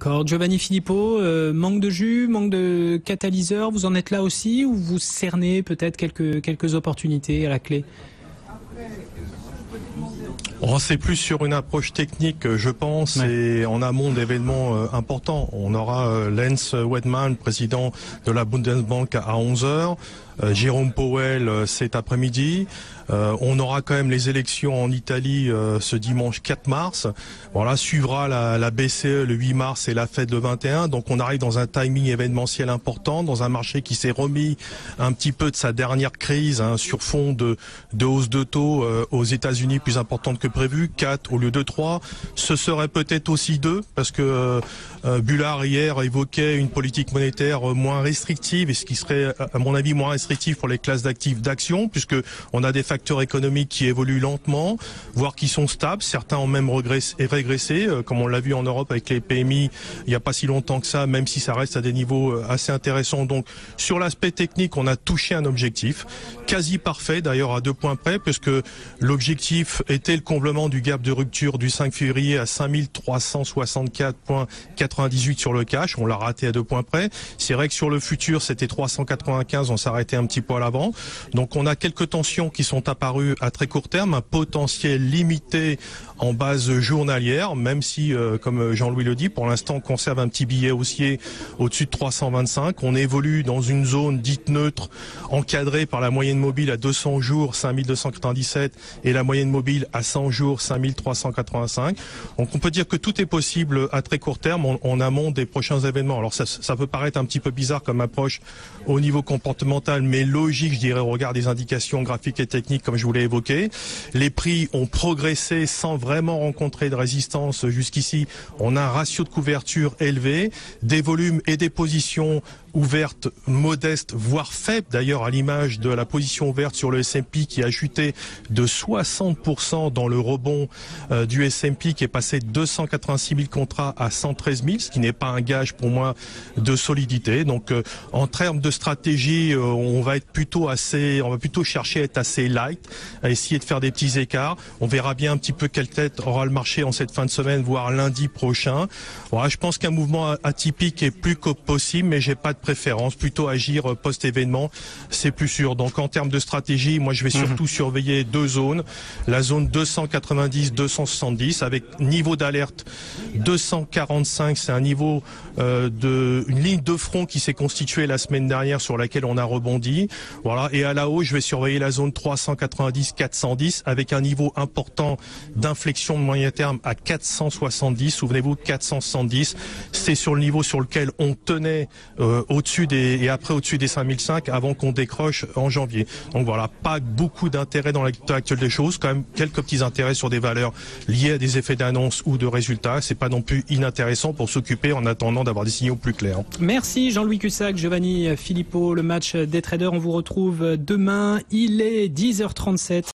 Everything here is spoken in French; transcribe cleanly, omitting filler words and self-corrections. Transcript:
D'accord. Giovanni Filippo, manque de jus, manque de catalyseur, vous en êtes là aussi ou vous cernez peut-être quelques opportunités à la clé? C'est plus sur une approche technique, je pense, et en amont d'événements importants. On aura Lens Wedman, président de la Bundesbank, à 11h. Jérôme Powell cet après-midi. On aura quand même les élections en Italie ce dimanche 4 mars. Voilà, suivra la BCE le 8 mars et la Fed le 21. Donc on arrive dans un timing événementiel important, dans un marché qui s'est remis un petit peu de sa dernière crise sur fond de hausse de taux aux États-Unis plus importante que prévu, 4 au lieu de 3. Ce serait peut-être aussi 2 parce que Bullard hier évoquait une politique monétaire moins restrictive, et ce qui serait à mon avis moins restrictif pour les classes d'actifs d'actions, puisque on a des facteurs économiques qui évoluent lentement, voire qui sont stables. Certains ont même régressé, comme on l'a vu en Europe avec les PMI il n'y a pas si longtemps que ça, même si ça reste à des niveaux assez intéressants. Donc sur l'aspect technique, on a touché un objectif quasi parfait, d'ailleurs à 2 points près, puisque l'objectif était le comblement du gap de rupture du 5 février à 5364,98 sur le cash. On l'a raté à 2 points près. C'est vrai que sur le futur, c'était 395, on s'arrêtait un petit peu à l'avant. Donc on a quelques tensions qui sont apparues à très court terme, un potentiel limité en base journalière, même si, comme Jean-Louis le dit, pour l'instant on conserve un petit billet haussier au-dessus de 325. On évolue dans une zone dite neutre, encadrée par la moyenne mobile à 200 jours, 5297, et la moyenne mobile à 100 jours, 5385. Donc on peut dire que tout est possible à très court terme en amont des prochains événements. Alors ça peut paraître un petit peu bizarre comme approche au niveau comportemental, mais logique, je dirais, au regard des indications graphiques et techniques, comme je vous l'ai évoqué. Les prix ont progressé sans vraiment rencontrer de résistance jusqu'ici. On a un ratio de couverture élevé, des volumes et des positions ouvertes modestes, voire faibles d'ailleurs, à l'image de la position ouverte sur le S&P qui a chuté de 60% dans le rebond du S&P, qui est passé de 286 000 contrats à 113 000, ce qui n'est pas un gage pour moi de solidité. Donc en termes de stratégie, on va plutôt chercher à être assez light, à essayer de faire des petits écarts. On verra bien un petit peu quelle tête aura le marché en cette fin de semaine, voire lundi prochain. Voilà, je pense qu'un mouvement atypique est plus que possible, mais j'ai pas de préférence, plutôt agir post-événement, c'est plus sûr. Donc en termes de stratégie, moi je vais surtout surveiller 2 zones, la zone 290-270 avec niveau d'alerte 245, c'est un niveau une ligne de front qui s'est constituée la semaine dernière sur laquelle on a rebondi. Voilà, et à la hausse, je vais surveiller la zone 390-410 avec un niveau important d'inflexion de moyen terme à 470. Souvenez-vous, 470, c'est sur le niveau sur lequel on tenait au-dessus des 5005 avant qu'on décroche en janvier. Donc voilà, pas beaucoup d'intérêt dans l'état actuel des choses, quand même quelques petits intérêts sur des valeurs liées à des effets d'annonce ou de résultats. C'est pas non plus inintéressant pour s'occuper en attendant d'avoir des signaux plus clairs. Merci Jean-Louis Cussac, Giovanni Filippo. Le match des traders, on vous retrouve demain. Il est 10h37.